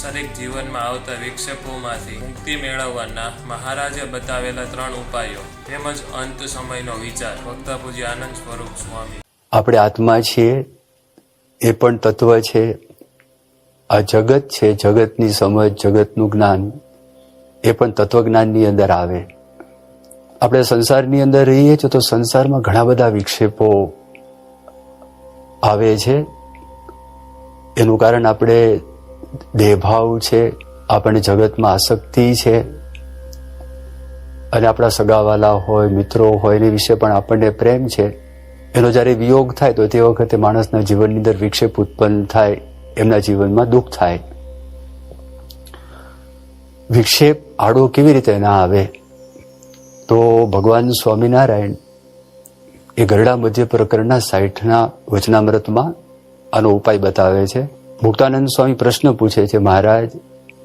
સાંસારિક જીવનમાં આવતા વિક્ષેપોમાંથી મુક્તિ મેળવવાના મહારાજે બતાવેલા 3 ઉપાયો તેમજ અંત સમયનો વિચાર વક્તા પૂજ્ય આનંદ સ્વરૂપ સ્વામી. આપણે આત્મા છીએ, એ પણ તત્વ છે. આ જગત છે, જગતની સમજ, જગતનું જ્ઞાન, એ પણ તત્વજ્ઞાનની અંદર આવે. આપણે સંસારની અંદર રહીએ છીએ તો સંસારમાં ઘણા બધા વિક્ષેપો આવે છે. એનું કારણ આપણે દેહભાવ છે, આપણને જગતમાં આસક્તિ છે, અને આપણા સગાવાલા હોય, મિત્રો હોય, એની વિશે પણ આપણને પ્રેમ છે. એનો જ્યારે વિયોગ થાય તો તે વખતે માણસના જીવનની અંદર વિક્ષેપ ઉત્પન્ન થાય, એમના જીવનમાં દુઃખ થાય. વિક્ષેપ આડો કેવી રીતે ના આવે? તો ભગવાન સ્વામિનારાયણ એ ગરડા મધ્ય પ્રકરણના 60ના વચનામૃતમાં આનો ઉપાય બતાવે છે. મુક્તાનંદ સ્વામી પ્રશ્ન પૂછે છે, મહારાજ,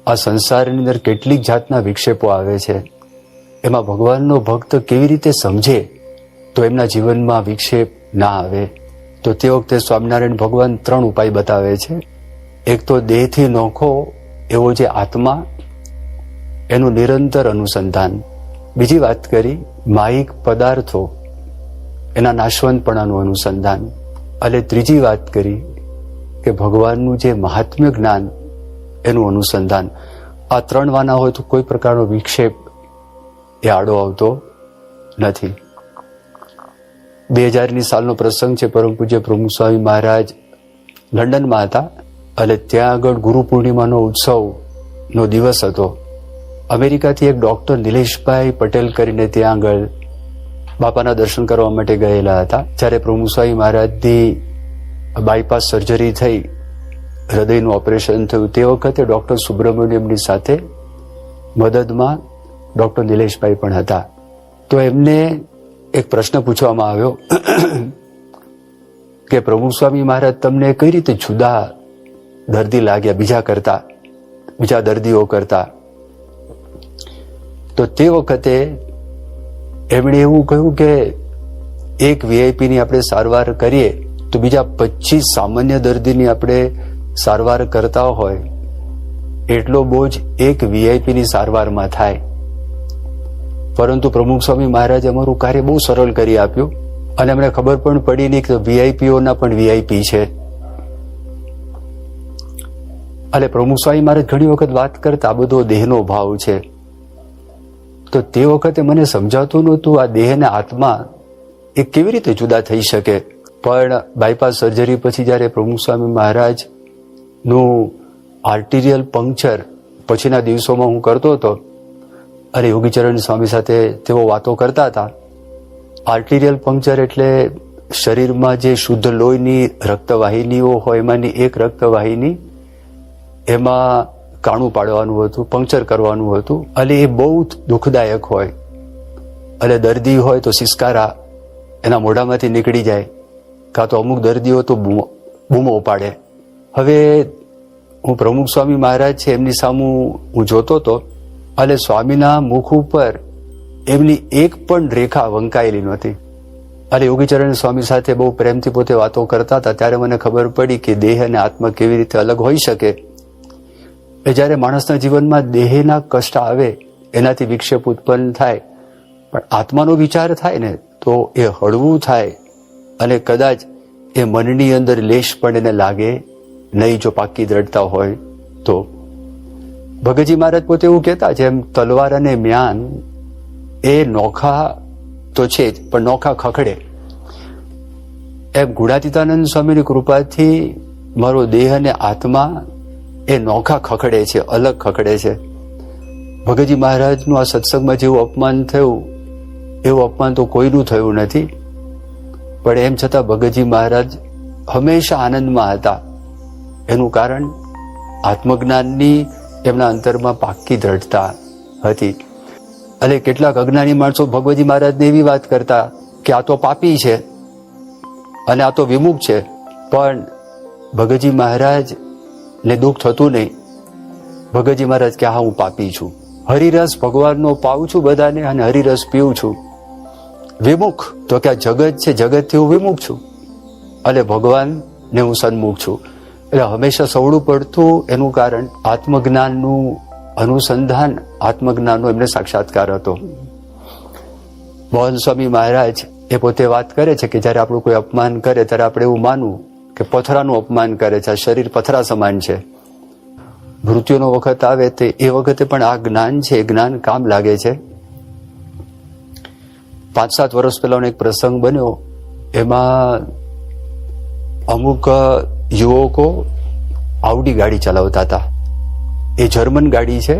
આ સંસારની અંદર કેટલીક જાતના વિક્ષેપો આવે છે, એમાં ભગવાનનો ભક્ત કેવી રીતે સમજે તો એમના જીવનમાં વિક્ષેપ ના આવે? તો તે વખતે સ્વામિનારાયણ ભગવાન 3 ઉપાય બતાવે છે. એક તો દેહથી નોખો એવો જે આત્મા, એનું નિરંતર અનુસંધાન. બીજી વાત કરી માહિક પદાર્થો, એના નાશવંતપણાનું અનુસંધાન. અને ત્રીજી વાત કરી કે ભગવાનનું જે મહાત્મ્ય જ્ઞાન, એનું અનુસંધાન. આ 3 વાના હોય તો કોઈ પ્રકારનો વિક્ષેપ એ આડો આવતો નથી. 2000ની સાલનો પ્રસંગ છે. પરમ પૂજ્ય પ્રમુખ સ્વામી મહારાજ લંડનમાં હતા અને ત્યાં આગળ ગુરુ પૂર્ણિમાનો ઉત્સવનો દિવસ હતો. અમેરિકાથી એક ડોક્ટર નિલેશભાઈ પટેલ કરીને ત્યાં આગળ બાપાના દર્શન કરવા માટે ગયેલા હતા. જ્યારે પ્રમુખ સ્વામી મહારાજની બાયપાસ સર્જરી થઈ, હૃદયનું ઓપરેશન થયું, તે વખતે ડોક્ટર સુબ્રમણ્યમની સાથે મદદમાં ડોક્ટર નિલેશભાઈ પણ હતા. તો એમને એક પ્રશ્ન પૂછવામાં આવ્યો કે પ્રમુખ સ્વામી મહારાજ તમને કઈ રીતે જુદા દર્દી લાગ્યા બીજા દર્દીઓ કરતા? તો તે વખતે એમણે એવું કહ્યું કે એક વીઆઈપીની આપણે સારવાર કરીએ તો બીજા 25 સામાન્ય દર્દીની આપણે સારવાર કરતા હોય એટલો બોજ એક વીઆઈપીની સારવારમાં થાય. પરંતુ પ્રમુખ સ્વામી મહારાજે અમારું કાર્ય બહુ સરળ કરી આપ્યું અને અમને ખબર પણ પડી નહીં કે વીઆઈપીઓના પણ વીઆઈપી છે. અને પ્રમુખ સ્વામી મહારાજ ઘણી વખત વાત કરતા આ બધો દેહનો ભાવ છે. તો તે વખતે મને સમજાતું નહોતું આ દેહ અને આત્મા એ કેવી રીતે જુદા થઈ શકે. પણ બાયપાસ સર્જરી પછી જ્યારે પ્રમુખ સ્વામી મહારાજનું આર્ટિરિયલ પંક્ચર પછીના દિવસોમાં હું કરતો હતો અને યોગીચરણ સ્વામી સાથે તેઓ વાતો કરતા હતા. આર્ટિરિયલ પંક્ચર એટલે શરીરમાં જે શુદ્ધ લોહીની રક્તવાહિનીઓ હોય એમાંની એક રક્તવાહિની એમાં કાણું પાડવાનું હતું, પંક્ચર કરવાનું હતું. અને એ બહુ દુઃખદાયક હોય અને દર્દી હોય તો સિસકારા એના મોઢામાંથી નીકળી જાય, કાં તો અમુક દર્દીઓ તો બૂમો પાડે. હવે હું પ્રમુખ સ્વામી મહારાજ છે એમની સામે હું જોતો હતો અને સ્વામીના મુખ ઉપર એમની એક પણ રેખા વંકાયેલી નહોતી. અને યોગીચરણ સ્વામી સાથે બહુ પ્રેમથી પોતે વાતો કરતા હતા. ત્યારે મને ખબર પડી કે દેહ અને આત્મા કેવી રીતે અલગ હોઈ શકે. એ જ્યારે માણસના જીવનમાં દેહના કષ્ટ આવે એનાથી વિક્ષેપ ઉત્પન્ન થાય, પણ આત્માનો વિચાર થાય ને તો એ હળવું થાય અને કદાચ એ મનની અંદર લેશ પણ એને લાગે નહીં જો પાકી દ્રઢતા હોય તો. ભગતજી મહારાજ પોતે એવું કહેતા, જેમ તલવાર અને મ્યાન એ નોખા તો છે જ પણ નોખા ખખડે, એમ ગુણાતીતાનંદ સ્વામીની કૃપાથી મારો દેહ અને આત્મા એ નોખા ખખડે છે, અલગ ખખડે છે. ભગતજી મહારાજનું આ સત્સંગમાં જેવું અપમાન થયું એવું અપમાન તો કોઈનું થયું નથી. પણ એમ છતાં ભગતજી મહારાજ હંમેશા આનંદમાં હતા. એનું કારણ આત્મજ્ઞાનની એમના અંતરમાં પાક્કી દ્રઢતા હતી. અને કેટલાક અજ્ઞાની માણસો ભગવતજી મહારાજને એવી વાત કરતા કે આ તો પાપી છે અને આ તો વિમુખ છે. પણ ભગતજી મહારાજ ને દુઃખ થતું નહીં. ભગતજી મહારાજ કે હા, હું પાપી છું, હરિરસ ભગવાનનો પાઉં છું બધાને અને હરિરસ પીવું છું. વિમુખ તો કે આ જગત છે, જગતથી હું વિમુખ છું અને ભગવાનને હું સન્મુખ છું. એટલે હંમેશા સવળું પડતું એનું કારણ આત્મજ્ઞાનનું અનુસંધાન, આત્મજ્ઞાનનો એમને સાક્ષાત્કાર હતો. મોહન સ્વામી મહારાજ એ પોતે વાત કરે છે કે જયારે આપણું કોઈ અપમાન કરે ત્યારે આપણે એવું માનવું કે પથરાનું અપમાન કરે છે, આ શરીર પથરા સમાન છે. મૃત્યુનો વખત આવે તે એ વખતે પણ આ જ્ઞાન છે, એ જ્ઞાન કામ લાગે છે. 5-7 વર્ષ પહેલાનો એક પ્રસંગ બન્યો, એમાં અમુક યુવકો આઉડી ગાડી ચલાવતા હતા. એ જર્મન ગાડી છે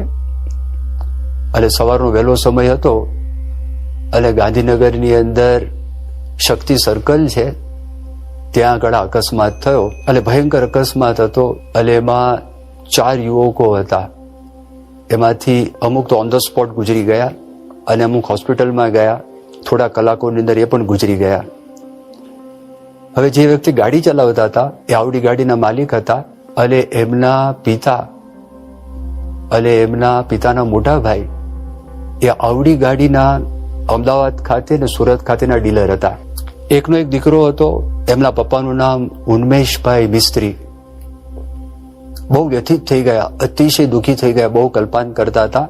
અને સવારનો વહેલો સમય હતો અને ગાંધીનગરની અંદર શક્તિ સર્કલ છે ત્યાં આગળ અકસ્માત થયો અને ભયંકર અકસ્માત હતો. અને એમાં 4 યુવકો હતા. એમાંથી અમુક તો ઓન ધ સ્પોટ ગુજરી ગયા અને અમુક હોસ્પિટલમાં ગયા. થોડા કલાકોની અંદર એ પણ ગુજરી ગયા. હવે જે વ્યક્તિ ગાડી ચલાવતા હતા એ આવડી ગાડીના માલિક હતા અને એમના પિતાના મોટા ભાઈ એ આવડી ગાડીના અમદાવાદ ખાતે ને સુરત ખાતેના ડીલર હતા. એકનો એક દીકરો હતો, એમના પપ્પાનું નામ ઉન્મેશભાઈ મિસ્ત્રી. બહુ વ્યથિત થઈ ગયા, અતિશય દુઃખી થઈ ગયા, બહુ કલ્પાન કરતા હતા.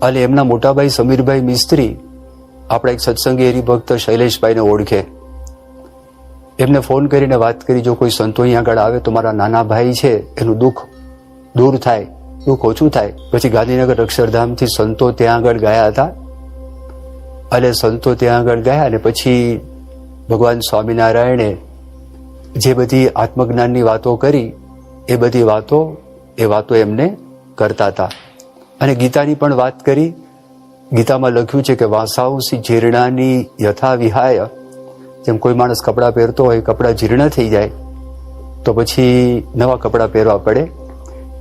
અને એમના મોટાભાઈ સમીરભાઈ મિસ્ત્રી આપણા એક સત્સંગી હરિભક્ત શૈલેષભાઈને ઓળખે. એમને ફોન કરીને વાત કરી, જો કોઈ સંતો અહીં આગળ આવે તો મારા નાના ભાઈ છે એનું દુઃખ દૂર થાય, દુઃખ ઓછું થાય. પછી ગાંધીનગર અક્ષરધામથી સંતો ત્યાં આગળ ગયા હતા અને સંતો ત્યાં આગળ ગયા અને પછી ભગવાન સ્વામિનારાયણે જે બધી આત્મજ્ઞાનની વાતો કરી એ બધી વાતો એમને કરતા હતા. અને ગીતાની પણ વાત કરી. ગીતામાં લખ્યું છે કે વાસાંસી જીર્ણાની યથા વિહાય, જેમ કોઈ માણસ કપડાં પહેરતો હોય, કપડાં જીર્ણ થઈ જાય તો પછી નવા કપડાં પહેરવા પડે,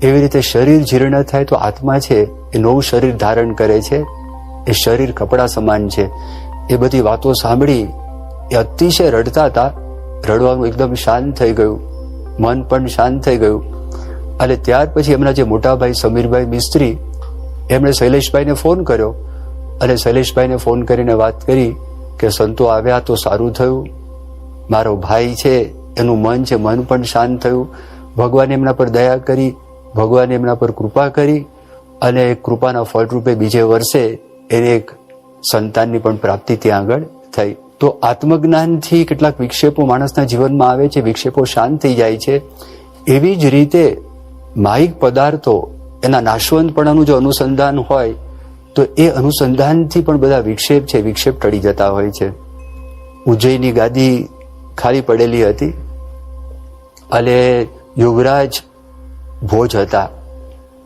એવી રીતે શરીર જીર્ણ થાય તો આત્મા છે એ નવું શરીર ધારણ કરે છે. એ શરીર કપડાં સમાન છે. એ બધી વાતો સાંભળી એ અતિશય રડતા હતા. રડવાનું એકદમ શાંત થઈ ગયું, મન પણ શાંત થઈ ગયું. અને ત્યાર પછી એમના જે મોટાભાઈ સમીરભાઈ મિસ્ત્રી એમણે શૈલેષભાઈને ફોન કર્યો અને શૈલેષભાઈને ફોન કરીને વાત કરી કે સંતો આવ્યા તો સારું થયું, મારો ભાઈ છે એનું મન છે, મન પણ શાંત થયું. ભગવાને એમના પર દયા કરી, ભગવાને એમના પર કૃપા કરી અને કૃપાના ફળરૂપે બીજે વર્ષે એને એક સંતાનની પણ પ્રાપ્તિ ત્યાં આગળ થઈ. તો આત્મજ્ઞાનથી કેટલાક વિક્ષેપો માણસના જીવનમાં આવે છે, વિક્ષેપો શાંત થઈ જાય છે. એવી જ રીતે માહિક પદાર્થો એના નાશવંતપણાનું જો અનુસંધાન હોય તો એ અનુસંધાનથી પણ બધા વિક્ષેપ છે, વિક્ષેપ ટળી જતા હોય છે. ઉજ્જૈનની ગાદી ખાલી પડેલી હતી અને યુવરાજ ભોજ હતા,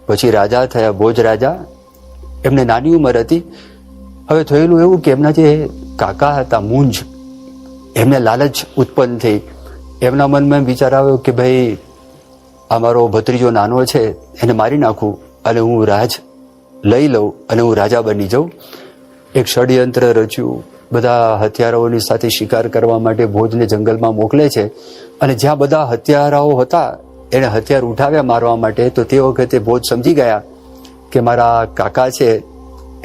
પછી રાજા થયા ભોજ રાજા. એમને નાની ઉંમર હતી. હવે થયેલું એવું કે એમના જે કાકા હતા મુંજ, એમને લાલચ ઉત્પન્ન થઈ. એમના મનમાં એમ વિચાર આવ્યો કે ભાઈ આ મારો ભત્રીજો નાનો છે, એને મારી નાખું અને હું રાજ લઈ લઉં અને હું રાજા બની જાઉં. એક ષડયંત્ર રચ્યું. બધા હથિયારાઓની સાથે શિકાર કરવા માટે ભોજને જંગલમાં મોકલે છે અને જ્યાં બધા હથિયારાઓ હતા એને હથિયાર ઉઠાવ્યા મારવા માટે. તો તે વખતે ભોજ સમજી ગયા કે મારા કાકા છે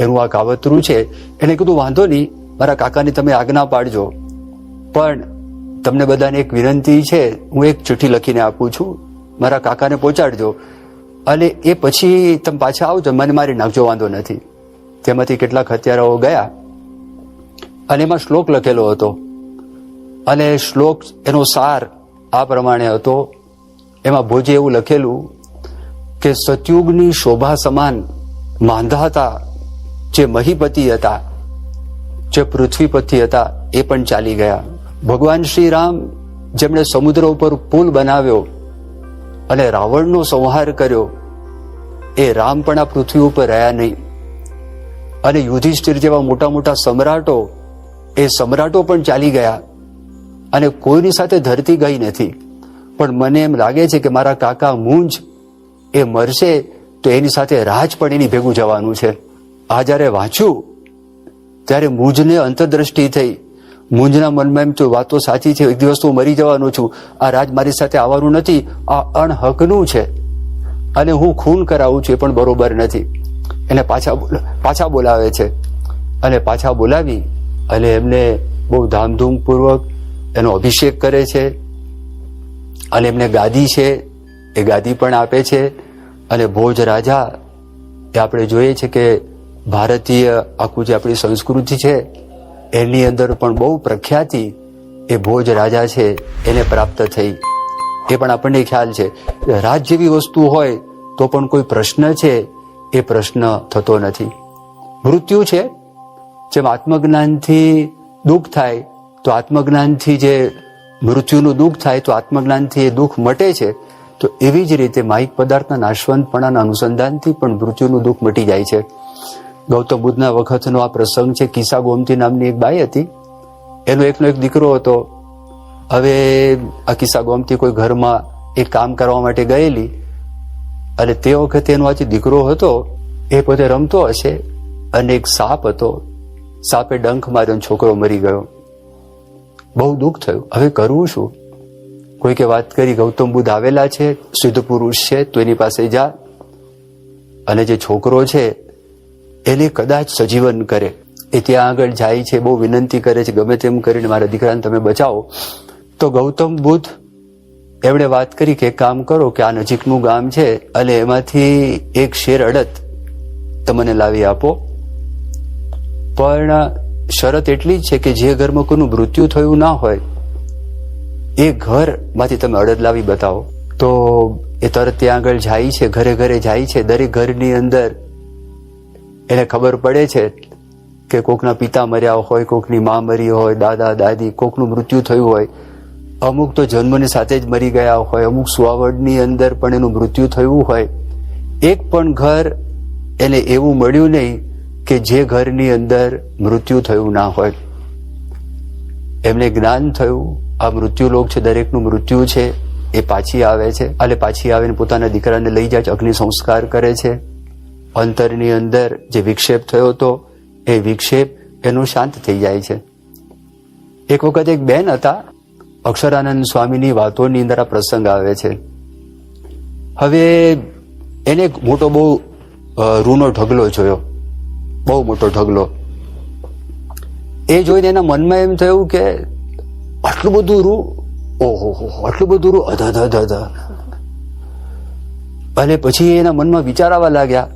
એનું આ કાવતરું છે. એને કીધું વાંધો નહીં, મારા કાકાની તમે આજ્ઞા પાડજો, પણ તમને બધાને એક વિનંતી છે, હું એક ચિઠ્ઠી લખીને આપું છું, મારા કાકાને પહોંચાડજો અને એ પછી તમે પાછા આવજો, મને મારી નાખજો, વાંધો નથી. તેમાંથી કેટલાક હથિયારાઓ ગયા અને એમાં શ્લોક લખેલો હતો અને શ્લોક એનો સાર આ પ્રમાણે હતો. એમાં ભોજે એવું લખેલું કે સતયુગની શોભા સમાન માંદા હતા જે મહીપતિ હતા, જે પૃથ્વીપતિ હતા, એ પણ ચાલી ગયા. ભગવાન શ્રી રામ જેમણે સમુદ્ર ઉપર પુલ બનાવ્યો અને રાવણનો સંહાર કર્યો, એ રામ પણ આ પૃથ્વી ઉપર રહ્યા નહીં. અને યુધિષ્ઠિર જેવા મોટા મોટા સમ્રાટો, એ સમ્રાટો પણ ચાલી ગયા અને કોઈની સાથે ધરતી ગઈ નથી. પણ મને એમ લાગે છે કે મારા કાકા મુંજ એ મરશે તો એની સાથે રાજ પણ એની ભેગું જવાનું છે. આ જયારે વાંચ્યું ત્યારે મુંજને અંતરદ્રષ્ટિ થઈ. મુંજના મનમાં એમ થયું વાતો સાચી છે, એક દિવસ તો હું મરી જવાનો છું, આ રાજ મારી સાથે આવવાનું નથી, આ અણહકનું છે અને હું ખૂન કરાવું છું એ પણ બરોબર નથી. એને પાછા બોલાવે છે અને પાછા બોલાવી અને એમને બહુ ધામધૂમપૂર્વક એનો અભિષેક કરે છે અને એમને ગાદી છે એ ગાદી પણ આપે છે. અને ભોજ રાજા એ આપણે જોઈએ છે કે ભારતીય આખું જે આપણી સંસ્કૃતિ છે એની અંદર પણ બહુ પ્રખ્યાતિ એ ભોજ રાજા છે એને પ્રાપ્ત થઈ. એ પણ આપણને ખ્યાલ છે. રાજ જેવી વસ્તુ હોય તો પણ કોઈ પ્રશ્ન છે એ પ્રશ્ન થતો નથી. મૃત્યુ છે, જેમ આત્મજ્ઞાનથી દુઃખ થાય તો આત્મજ્ઞાનથી જે મૃત્યુનું દુઃખ થાય તો આત્મજ્ઞાનથી એ દુઃખ મટે છે, તો એવી જ રીતે માહિક પદાર્થના નાશવંતપણાના અનુસંધાનથી પણ મૃત્યુનું દુઃખ મટી જાય છે. ગૌતમ બુદ્ધના વખતનો આ પ્રસંગ છે. કિસ્સા ગોમતી નામની એક બાઈ હતી, એનો એકનો એક દીકરો હતો. હવે આ કિસ્સા ગોમતી કોઈ ઘરમાં એક કામ કરવા માટે ગયેલી, અને તે વખતે એનો આ જે દીકરો હતો એ પોતે રમતો હશે અને એક સાપ હતો, સાપે ડંખ માર્યો, છોકરો મરી ગયો. બહુ દુઃખ થયું. હવે કરવું શું? કોઈકે વાત કરી, ગૌતમ બુદ્ધ આવેલા છે, સિદ્ધ પુરુષ છે, તો એની પાસે જા અને જે છોકરો છે એને કદાચ સજીવન કરે. એ ત્યાં આગળ જાય છે, બહુ વિનંતી કરે છે, ગમે તેમ કરીને મારા દીકરાને તમે બચાવો. તો ગૌતમ બુદ્ધ એમણે વાત કરી કે એક કામ કરો કે આ નજીકનું ગામ છે અને એમાંથી એક શેર અડદ તમને લાવી આપો, પણ શરત એટલી જ છે કે જે ઘરમાં કોઈનું મૃત્યુ થયું ના હોય એ ઘરમાંથી તમે અડદ લાવી બતાવો. તો એ તરત ત્યાં આગળ જાય છે, ઘરે ઘરે જાય છે. દરેક ઘરની અંદર એને ખબર પડે છે કે કોકના પિતા મર્યા હોય, કોકની મા મરી હોય, દાદા દાદી, કોકનું મૃત્યુ થયું હોય. અમુક તો જન્મની સાથે જ મરી ગયા હોય, અમુક સુવાવડની અંદર પણ એનું મૃત્યુ થયું હોય. એક પણ ઘર એને એવું મળ્યું નહીં કે જે ઘરની અંદર મૃત્યુ થયું ના હોય. એમને જ્ઞાન થયું આ મૃત્યુલોક છે, દરેકનું મૃત્યુ છે. એ પાછી આવે છે અને પાછી આવીને પોતાના દીકરાને લઈ જાય છે, અગ્નિ સંસ્કાર કરે છે. અંતરની અંદર જે વિક્ષેપ થયો હતો એ વિક્ષેપ એનો શાંત થઈ જાય છે. એક વખત એક બેન હતા, અક્ષરાનંદ સ્વામીની વાતોની અંદર આ પ્રસંગ આવે છે. હવે એને એક મોટો બહુ રૂનો ઢગલો જોયો, બહુ મોટો ઢગલો. એ જોઈને એના મનમાં એમ થયું કે આટલું બધું રૂ, ઓહો આટલું બધું રૂ, અધ. અને પછી એના મનમાં વિચાર આવવા લાગ્યા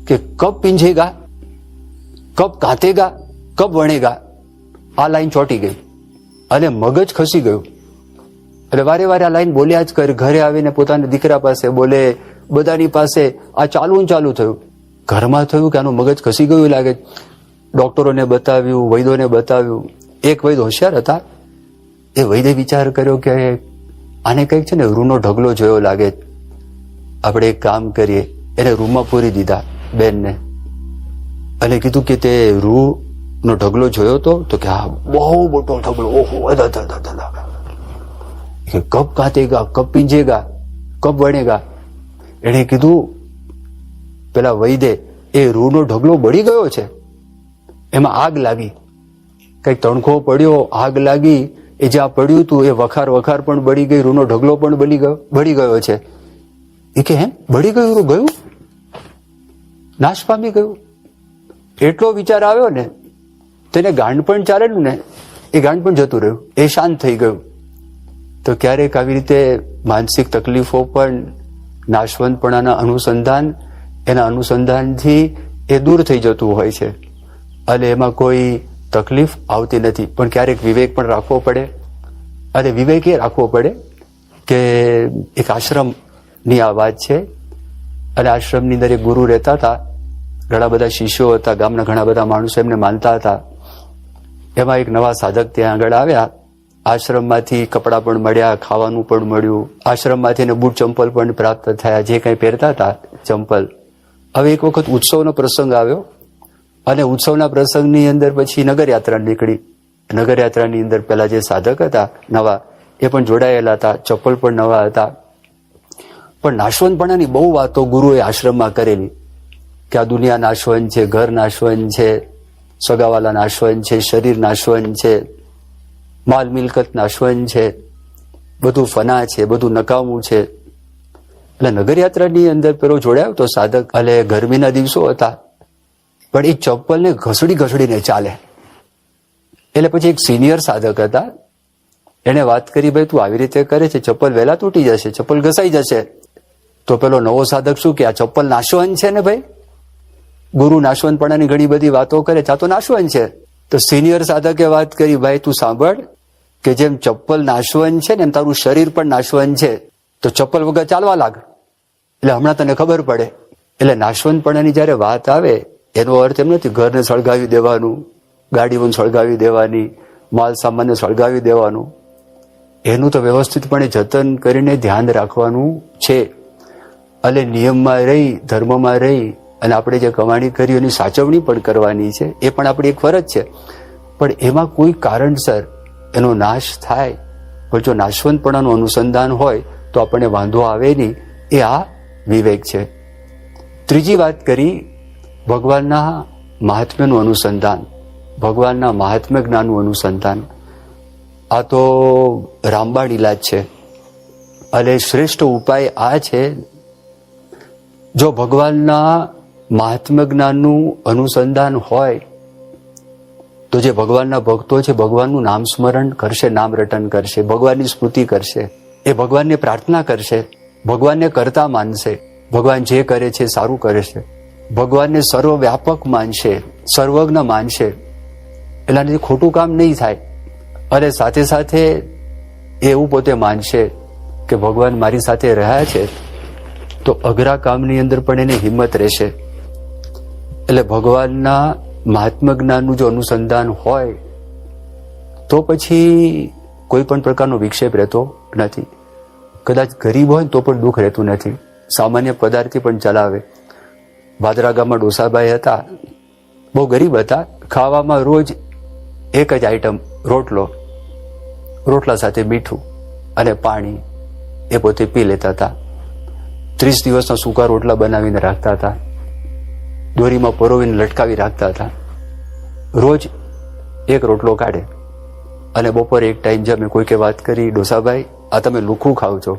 કે કબ પીંજેગા, કબ કાંતેગા, કબ વણેગા. આ લાઈન ચોંટી ગઈ અને મગજ ખસી ગયું. એટલે વારે વારે આ લાઈન બોલ્યા જ કરે. ઘરે આવીને પોતાના દીકરા પાસે બોલે, બધાની પાસે આ ચાલુ થયું. ઘરમાં થયું કે આનું મગજ ખસી ગયું લાગે. ડોક્ટરોને બતાવ્યું, વૈદોને બતાવ્યું. એક વૈદ હોશિયાર હતા, એ વૈદે વિચાર કર્યો કે આને કંઈક છે ને રૂનો ઢગલો જોયો લાગે, આપણે એક કામ કરીએ. એને રૂમમાં પૂરી દીધા બેનને અને કીધું કે તે રૂ નો ઢગલો જોયો તો કે હા, બહુ મોટો ઢગલો, ઓહો કે કબ કાંતેગા, કબ પીંજેગા, કબ વણેગા. એને કીધું પેલા વૈદે, એ રૂનો ઢગલો બળી ગયો છે, એમાં આગ લાગી, કઈક તણખો પડ્યો, આગ લાગી. એ જ્યાં પડ્યું હતું એ વખાર પણ બળી ગઈ, રૂનો ઢગલો પણ બળી ગયો છે. એ કે હે, બળી ગયું, રૂ ગયું, નાશ પામી ગયું. એટલો વિચાર આવ્યો ને, તેને ગાંડ પણ ચાલેલું ને, એ ગાંડ પણ જતું રહ્યું, એ શાંત થઈ ગયું. તો ક્યારેક આવી રીતે માનસિક તકલીફો પણ નાશવંતપણાના અનુસંધાન, એના અનુસંધાનથી એ દૂર થઈ જતું હોય છે અને એમાં કોઈ તકલીફ આવતી નથી. પણ ક્યારેક વિવેક પણ રાખવો પડે. અને વિવેક એ રાખવો પડે કે એક આશ્રમની આ વાત છે અને આશ્રમની અંદર એક ગુરુ રહેતા હતા, ઘણા બધા શિષ્યો હતા, ગામના ઘણા બધા માણસો એમને માનતા હતા. એમાં એક નવા સાધક ત્યાં આગળ આવ્યા. આશ્રમમાંથી કપડાં પણ મળ્યા, ખાવાનું પણ મળ્યું, આશ્રમમાંથી એને બૂટ ચંપલ પણ પ્રાપ્ત થયા, જે કંઈ પહેરતા હતા ચંપલ. હવે એક વખત ઉત્સવનો પ્રસંગ આવ્યો અને ઉત્સવના પ્રસંગની અંદર પછી નગરયાત્રા નીકળી. નગરયાત્રાની અંદર પેલા જે સાધક હતા નવા, એ પણ જોડાયેલા હતા, ચપ્પલ પણ નવા હતા. પણ નાશવંતપણાની બહુ વાતો ગુરુએ આશ્રમમાં કરેલી કે આ દુનિયા નાશવંત છે, ઘર નાશવંત છે, સગાવાલા નાશવંત છે, શરીર નાશવંત છે, માલ મિલકત નાશવંત છે, બધું ફના છે, બધું નકામું છે. એટલે નગરયાત્રાની અંદર પેલો જોડાયો તો સાધક, એટલે ગરમીના દિવસો હતા, પણ એ ચપ્પલને ઘસડીને ચાલે. એટલે પછી એક સિનિયર સાધક હતા, એને વાત કરી, ભાઈ તું આવી રીતે કરે છે, ચપ્પલ વહેલા તૂટી જશે, ચપ્પલ ઘસાઈ જશે. તો પેલો નવો સાધક શું કે આ ચપ્પલ નાશવંત છે ને ભાઈ, ગુરુ નાશવંતપણાની ઘણી બધી વાતો કરે, ચા તો નાશવંત છે. તો સિનિયર સાધકે વાત કરી, ભાઈ તું સાંભળ કે જેમ ચપ્પલ નાશવંત છે ને એમ તારું શરીર પણ નાશવંત છે, તો ચપ્પલ વગર ચાલવા લાગ એટલે હમણાં તને ખબર પડે. એટલે નાશવંતપણાની જયારે વાત આવે એનો અર્થ એમ નથી ઘરને સળગાવી દેવાનું, ગાડીઓને સળગાવી દેવાની, માલ સામાનને સળગાવી દેવાનું. એનું તો વ્યવસ્થિતપણે જતન કરીને ધ્યાન રાખવાનું છે. એટલે નિયમમાં રહી, ધર્મમાં રહી અને આપણે જે કમાણી કરી એની સાચવણી પણ કરવાની છે, એ પણ આપણી એક ફરજ છે. પણ એમાં કોઈ કારણસર એનો નાશ થાય, પણ જો નાશવંતપણાનું અનુસંધાન હોય તો આપણને વાંધો આવે નહીં. એ આ વિવેક છે. ત્રીજી વાત કરી ભગવાનના મહાત્મ્યનું અનુસંધાન, ભગવાનના મહાત્મ્ય જ્ઞાનનું અનુસંધાન. આ તો રામબાણ ઇલાજ છે. અને શ્રેષ્ઠ ઉપાય આ છે, જો ભગવાનના મહાત્મ્ય જ્ઞાનનું અનુસંધાન હોય તો જે ભગવાનના ભક્તો છે ભગવાનનું નામ સ્મરણ કરશે, નામ રટન કરશે, ભગવાનની સ્મૃતિ કરશે, એ ભગવાનને પ્રાર્થના કરશે, ભગવાનને કરતા માનશે, ભગવાન જે કરે છે સારું કરે છે, ભગવાનને સર્વવ્યાપક માનશે, સર્વજ્ઞ માનશે. એનાથી ખોટું કામ નહીં થાય. અને સાથે સાથે એવું પોતે માનશે કે ભગવાન મારી સાથે રહ્યા છે, તો અઘરા કામની અંદર પણ એને હિંમત રહેશે. એટલે ભગવાનના મહાત્મ્ય જ્ઞાનનું જો અનુસંધાન હોય તો પછી કોઈ પણ પ્રકારનો વિક્ષેપ રહેતો નથી. કદાચ ગરીબ હોય તો પણ દુઃખ રહેતું નથી, સામાન્ય પદાર્થી પણ ચલાવે. ભાદરા ગામમાં ડોસાભાઈ હતા, બહુ ગરીબ હતા. ખાવામાં રોજ એક જ આઈટમ, રોટલો, રોટલા સાથે મીઠું અને પાણી, એ પોતે પી લેતા હતા. 30 દિવસના સૂકા રોટલા બનાવીને રાખતા હતા, દોરીમાં પરોવીને લટકાવી રાખતા હતા. રોજ એક રોટલો કાઢે અને બપોરે એક ટાઈમ જમે. કોઈકે વાત કરી, ડોસાભાઈ આ તમે લુખું ખાવ છો.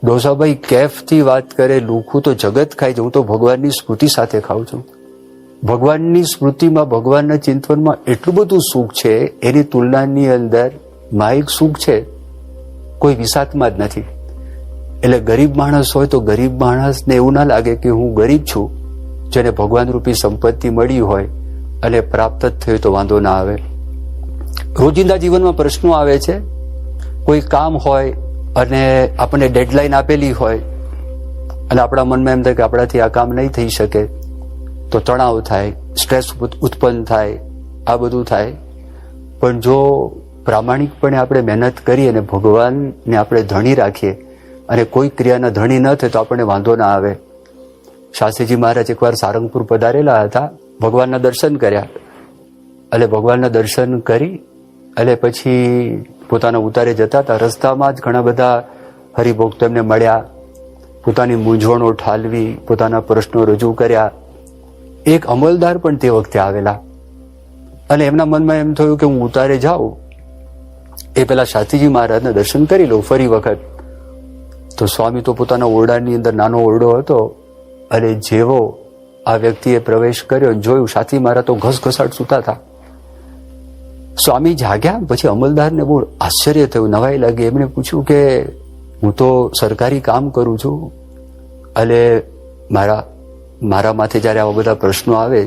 ડોસાભાઈ કેફથી વાત કરે, લુખું તો જગત ખાય છે, હું તો ભગવાનની સ્મૃતિ સાથે ખાઉં છું. ભગવાનની સ્મૃતિમાં, ભગવાનના ચિંતનમાં એટલું બધું સુખ છે, એની તુલનાની અંદર માહિક સુખ છે કોઈ વિસાતમાં જ નથી. એટલે ગરીબ માણસ હોય તો ગરીબ માણસને એવું ના લાગે કે હું ગરીબ છું, જેને ભગવાન રૂપી સંપત્તિ મળી હોય અને પ્રાપ્ત જ થયું તો વાંધો ના આવે. રોજિંદા જીવનમાં પ્રશ્નો આવે છે, કોઈ કામ હોય અને આપણને ડેડલાઈન આપેલી હોય અને આપણા મનમાં એમ થાય કે આપણાથી આ કામ નહીં થઈ શકે, તો તણાવ થાય, સ્ટ્રેસ ઉત્પન્ન થાય, આ બધું થાય. પણ જો પ્રામાણિકપણે આપણે મહેનત કરીએ અને ભગવાનને આપણે ધણી રાખીએ અને કોઈ ક્રિયાના ધણી ન થાય તો આપણને વાંધો ના આવે. શાસ્ત્રીજી મહારાજ એકવાર સારંગપુર પધારેલા હતા, ભગવાનના દર્શન કર્યા. એટલે ભગવાનના દર્શન કરી અને પછી પોતાના ઉતારે જતા હતા. રસ્તામાં જ ઘણા બધા હરિભક્તો એમને મળ્યા, પોતાની મૂંઝવણો ઠાલવી, પોતાના પ્રશ્નો રજૂ કર્યા. એક અમલદાર પણ તે વખતે આવેલા અને એમના મનમાં એમ થયું કે હું ઉતારે જાઉં એ પેલા શાસ્ત્રીજી મહારાજના દર્શન કરી લઉં ફરી વખત. તો સ્વામી તો પોતાના ઓરડાની અંદર, નાનો ઓરડો હતો, અને જેવો આ વ્યક્તિએ પ્રવેશ કર્યો, જોયું શાસ્ત્રી મહારાજ તો ઘસઘસાટ સૂતા હતા. સ્વામી જાગ્યા. પછી અમલદારને બહુ આશ્ચર્ય થયું, નવાઈ લાગી. એમણે પૂછ્યું કે હું તો સરકારી કામ કરું છું અને મારા માથે જયારે આવા બધા પ્રશ્નો આવે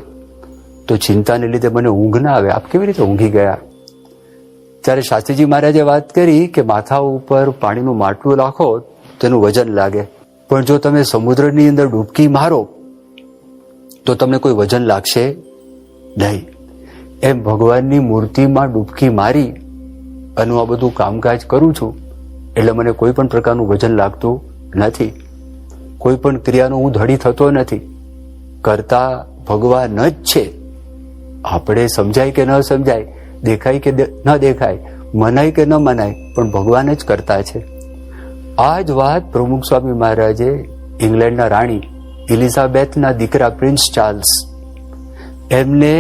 તો ચિંતાને લીધે મને ઊંઘ ના આવે, આપ કેવી રીતે ઊંઘી ગયા? ત્યારે શાસ્ત્રીજી મહારાજે વાત કરી કે માથા ઉપર પાણીનું માટલું રાખો તેનું વજન લાગે, પણ જો તમે સમુદ્રની અંદર ડૂબકી મારો તો તમને કોઈ વજન લાગશે નહીં. એમ ભગવાનની મૂર્તિમાં ડૂબકી મારી અને આ બધું કામકાજ કરું છું એટલે મને કોઈ પણ પ્રકારનું વજન લાગતું નથી. કોઈ પણ ક્રિયાનો હું ધડી થતો નથી. કરતા ભગવાન જ છે. આપણે સમજાય કે ન સમજાય, દેખાય કે ન દેખાય, મનાય કે ન મનાય, પણ ભગવાન જ કરતા છે. આ જ વાત પ્રમુખ સ્વામી મહારાજે ઇંગ્લેન્ડના રાણી એલિઝાબેથના દીકરા પ્રિન્સ ચાર્લ્સ, એમને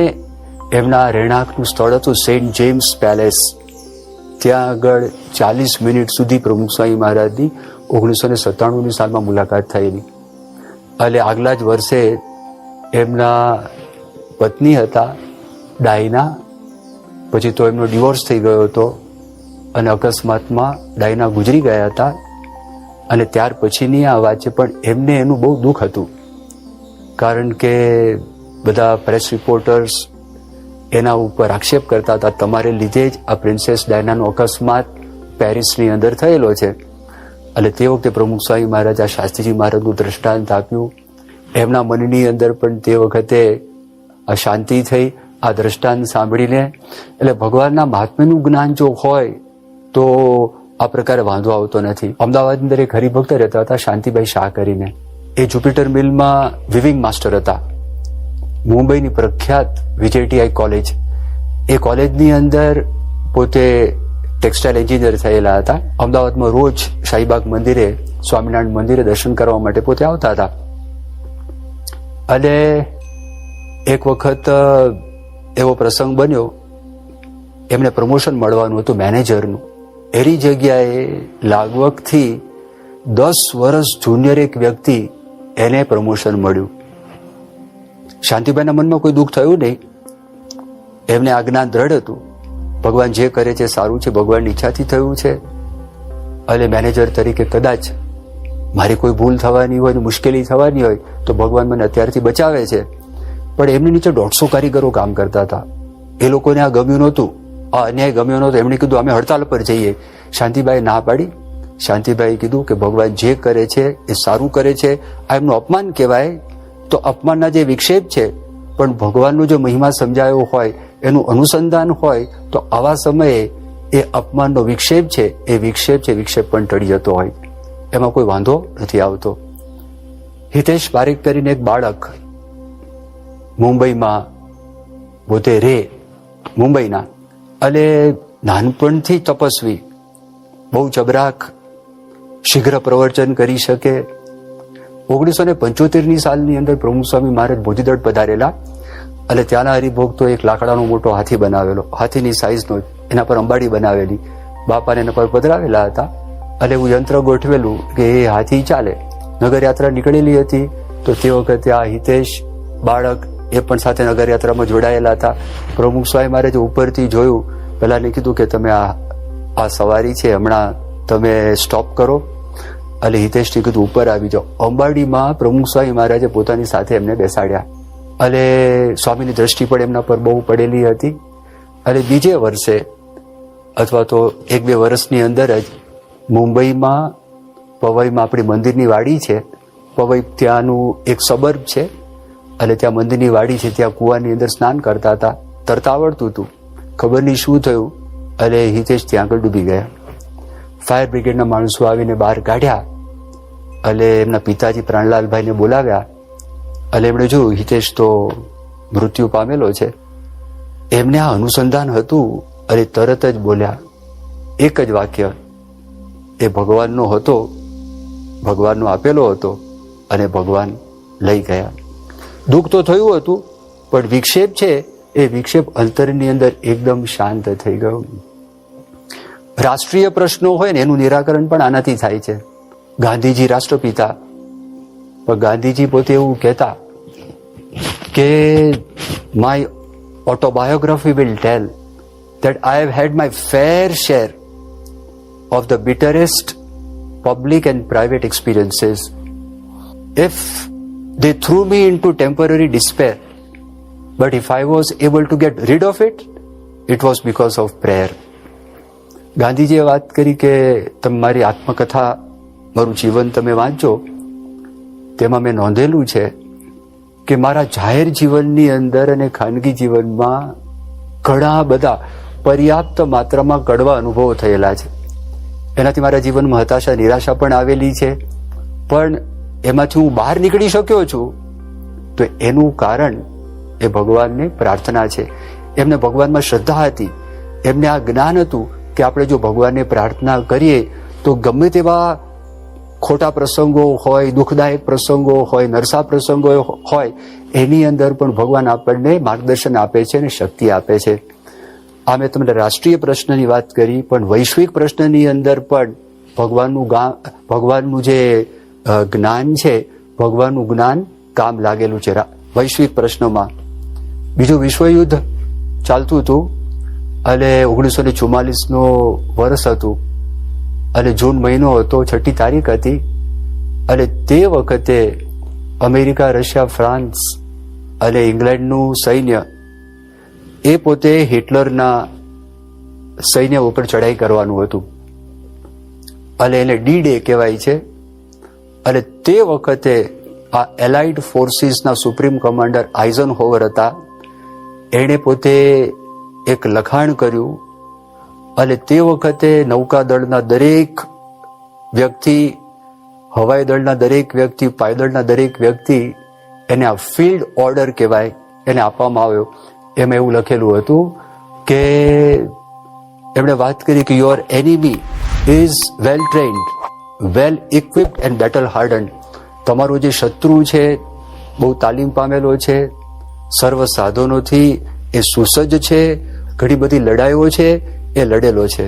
એમના રહેણાંકનું સ્થળ હતું સેન્ટ જેમ્સ પેલેસ, ત્યાં આગળ 40 મિનિટ સુધી પ્રમુખ સ્વામી મહારાજની 1997ની સાલમાં મુલાકાત થયેલી. એટલે આગલા જ વર્ષે એમના પત્ની હતા ડાયના, પછી તો એમનો ડિવોર્સ થઈ ગયો હતો અને અકસ્માતમાં ડાયના ગુજરી ગયા હતા. અને ત્યાર પછીની આ વાત છે, પણ એમને એનું બહુ દુઃખ હતું, કારણ કે બધા પ્રેસ રિપોર્ટર્સ એના ઉપર આક્ષેપ કરતા હતા, તમારે લીધે જ આ પ્રિન્સેસ ડાયનાનો અકસ્માત પેરિસની અંદર થયેલો છે. એટલે તે વખતે પ્રમુખ સ્વામી મહારાજ આ શાસ્ત્રીજી મહારાજનું દ્રષ્ટાંત આપ્યું. એમના મનની અંદર પણ તે વખતે આ શાંતિ થઈ આ દ્રષ્ટાંત સાંભળીને. એટલે ભગવાનના મહાત્મ્યનું જ્ઞાન જો હોય તો આ પ્રકારે વાંધો આવતો નથી. અમદાવાદની અંદર એક હરિભક્ત રહેતા હતા, શાંતિભાઈ શાહ કરીને. એ જુપિટર મિલમાં વિવિંગ માસ્ટર હતા. મુંબઈની પ્રખ્યાત VJTI કોલેજ, એ કોલેજની અંદર પોતે ટેક્સટાઇલ એન્જિનિયર થયેલા હતા. અમદાવાદમાં રોજ શાહીબાગ મંદિરે, સ્વામિનારાયણ મંદિરે દર્શન કરવા માટે પોતે આવતા હતા. અને એક વખત એવો પ્રસંગ બન્યો, એમને પ્રમોશન મળવાનું હતું મેનેજરનું. એની જગ્યાએ લાગવગથી 10 વર્ષ જુનિયર એક વ્યક્તિ, એને પ્રમોશન મળ્યું. શાંતિભાઈના મનમાં કોઈ દુઃખ થયું નહીં. એમને આ જ્ઞાન દ્રઢ હતું, ભગવાન જે કરે છે સારું છે, ભગવાનની ઈચ્છાથી થયું છે. અને મેનેજર તરીકે કદાચ મારી કોઈ ભૂલ થવાની હોય, મુશ્કેલી થવાની હોય તો ભગવાન મને અત્યારથી બચાવે છે. પણ એમની નીચે 150 કારીગરો કામ કરતા હતા. એ લોકોને આ ગમ્યું નહોતું, આ અન્યાય ગમ્યો નહોતો. એમણે કીધું અમે હડતાલ પર જઈએ. શાંતિભાઈ ના પાડી. શાંતિભાઈ કીધું કે ભગવાન જે કરે છે એ સારું કરે છે, આ એમનું અપમાન કહેવાય તો અપમાનના જે વિક્ષેપ છે, પણ ભગવાનનો જો મહિમા સમજાયો હોય, એનું અનુસંધાન હોય તો આવા સમયે એ અપમાનનો વિક્ષેપ છે, એ વિક્ષેપ પણ ટળી જતો હોય, એમાં કોઈ વાંધો નથી આવતો. હિતેશ પારેખ કરીને એક બાળક મુંબઈમાં પોતે રે, મુંબઈના, અને નાનપણથી તપસ્વી, બહુ ચબરાક, શીઘ્ર પ્રવચન કરી શકે. 1975ની સાલની અંદર પ્રમુખ સ્વામી મહારાજ ભોજીદળ પધારેલા. એટલે ત્યાંના હરિભક્તો એક લાકડાનો મોટો હાથી બનાવેલો, હાથીની સાઈઝનો, એના પર અંબાડી બનાવેલી, બાપાને એના પર પધરાવેલા હતા. અને એવું યંત્ર ગોઠવેલું કે એ હાથી ચાલે. નગરયાત્રા નીકળેલી હતી તો તે વખતે આ હિતેશ બાળક એ પણ સાથે નગરયાત્રામાં જોડાયેલા હતા. પ્રમુખ સ્વામી મહારાજે ઉપરથી જોયું, પહેલાને કીધું કે તમે આ સવારી છે, હમણાં તમે સ્ટોપ કરો. એટલે હિતેશથી કીધું ઉપર આવી જાઓ. અંબાડીમાં પ્રમુખ સ્વામી મહારાજે પોતાની સાથે એમને બેસાડ્યા. અને સ્વામીની દ્રષ્ટિ પણ એમના પર બહુ પડેલી હતી. અને બીજે વર્ષે અથવા તો 1-2 વર્ષની અંદર જ મુંબઈમાં પવઈમાં આપણી મંદિરની વાડી છે, પવઈ ત્યાંનું એક સબર્બ છે, અને ત્યાં મંદિરની વાડી છે, ત્યાં કૂવાની અંદર સ્નાન કરતા હતા. તરતા આવડતું હતું, ખબર નહીં શું થયું, અને હિતેશ ત્યાં આગળ ડૂબી ગયા. ફાયર બ્રિગેડના માણસો આવીને બહાર કાઢ્યા. અને એમના પિતાજી પ્રાણલાલભાઈને બોલાવ્યા. અને એમણે જોયું હિતેશ તો મૃત્યુ પામેલો છે. એમને આ અનુસંધાન હતું અને તરત જ બોલ્યા એક જ વાક્ય, એ ભગવાનનો હતો, ભગવાનનો આપેલો હતો, અને ભગવાન લઈ ગયા. દુઃખ તો થયું હતું, પણ વિક્ષેપ છે એ વિક્ષેપ અંતરની અંદર એકદમ શાંત થઈ ગયું. રાષ્ટ્રીય પ્રશ્નો હોય ને એનું નિરાકરણ પણ આનાથી થાય છે. ગાંધીજી રાષ્ટ્રપિતા, પણ ગાંધીજી પોતે એવું કહેતા કે my autobiography will tell that I have had my fair share of the bitterest public and private experiences. If they threw me into temporary despair, but if I was able to get rid of it, it was because of prayer. ગાંધીજીએ વાત કરી કે તમે મારી આત્મકથા, મારું જીવન તમે વાંચો, તેમાં મેં નોંધેલું છે કે મારા જાહેર જીવનની અંદર અને ખાનગી જીવનમાં ઘણા બધા પર્યાપ્ત માત્રામાં કડવા અનુભવો થયેલા છે. એનાથી મારા જીવનમાં હતાશા, નિરાશા પણ આવેલી છે, પણ એમાંથી હું બહાર નીકળી શક્યો છું. તો એનું કારણ એ ભગવાનની પ્રાર્થના છે. એમને ભગવાનમાં શ્રદ્ધા હતી, એમને આ જ્ઞાન હતું કે આપણે જો ભગવાનને પ્રાર્થના કરીએ તો ગમે તેવા ખોટા પ્રસંગો હોય, દુઃખદાયક પ્રસંગો હોય, નરસા પ્રસંગો હોય, એની અંદર પણ ભગવાન આપણને માર્ગદર્શન આપે છે અને શક્તિ આપે છે. આ મેં તમને રાષ્ટ્રીય પ્રશ્નની વાત કરી, પણ વૈશ્વિક પ્રશ્નની અંદર પણ ભગવાનનું જે જ્ઞાન છે, ભગવાનનું જ્ઞાન કામ લાગેલું છે. વૈશ્વિક પ્રશ્નોમાં બીજું વિશ્વયુદ્ધ ચાલતું હતું અને 1944નું વર્ષ હતું. અને જૂન મહિનો હતો, 6મી તારીખ હતી, અને તે વખતે અમેરિકા, રશિયા, ફ્રાન્સ અને ઇંગ્લેન્ડનું સૈન્ય એ પોતે હિટલરના સૈન્ય ઉપર ચડાઈ કરવાનું હતું અને એને ડી ડે કહેવાય છે. અને તે વખતે આ એલાઇડ ફોર્સીસના સુપ્રીમ કમાન્ડર આઇઝનહોવર હતા. એણે પોતે એક લખાણ કર્યું અને તે વખતે નૌકાદળના દરેક વ્યક્તિ, હવાઈ દળના દરેક વ્યક્તિ, પાયદળના દરેક વ્યક્તિ, એને આ ફિલ્ડ ઓર્ડર કહેવાય, એને આપવામાં આવ્યો. એમાં એવું લખેલું હતું કે એમણે વાત કરી કે your enemy is well trained, well equipped and battle hardened. તમારો જે શત્રુ છે બહુ તાલીમ પામેલો છે, સર્વ સાધનોથી એ સુસજ્જ છે, ઘણી બધી લડાઈઓ છે એ લડેલો છે,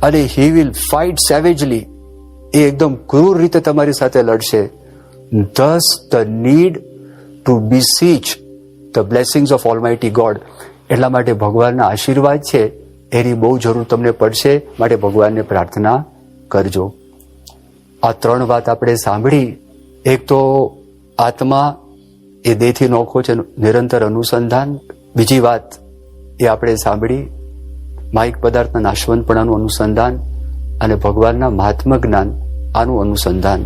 અને હી વિલ ફાઇટ સેવેજલી, એ એકદમ ક્રૂર રીતે તમારી સાથે લડશે. Thus the need to beseech the blessings of almighty God. એટલા માટે ભગવાનના આશીર્વાદ છે એની બહુ જરૂર તમને પડશે, માટે ભગવાનને પ્રાર્થના કરજો. આ 3 વાત આપણે સાંભળી. એક તો આત્મા એ દેહથી નોખો છે, નિરંતર અનુસંધાન. બીજી વાત એ આપણે સાંભળી માહિક પદાર્થના નાશવંતપણાનું અનુસંધાન અને ભગવાનના મહાત્મ જ્ઞાન આનું અનુસંધાન.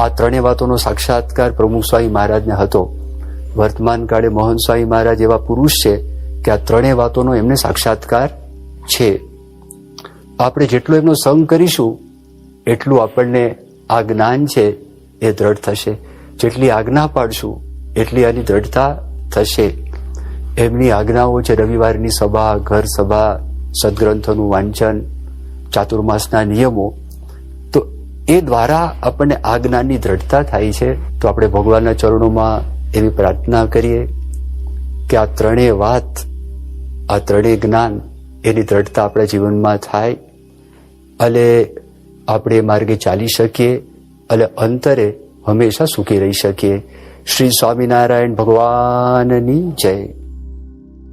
આ 3 વાતોનો સાક્ષાત્કાર પ્રમુખ સ્વામી મહારાજને હતો. વર્તમાન કાળે મોહન સ્વામી મહારાજ એવા પુરુષ છે કે આ 3 વાતોનો એમને સાક્ષાત્કાર છે. આપણે જેટલો એમનો સંગ કરીશું એટલું આપણને આ જ્ઞાન છે એ દ્રઢ થશે. જેટલી આજ્ઞા પાડશું એટલી આની દ્રઢતા થશે. એમની આજ્ઞાઓ છે રવિવારની સભા, ઘર સભા, સદગ્રંથોનું વાંચન, ચાતુર્માસના નિયમો, તો એ દ્વારા આપણને આ જ્ઞાનની દ્રઢતા થાય છે. તો આપણે ભગવાનના ચરણોમાં એવી પ્રાર્થના કરીએ કે આ 3 વાત, આ 3 જ્ઞાન એની દ્રઢતા આપણા જીવનમાં થાય અને આપણે એ માર્ગે ચાલી શકીએ અને અંતરે હંમેશા સુખી રહી શકીએ. શ્રી સ્વામિનારાયણ ભગવાનની જય.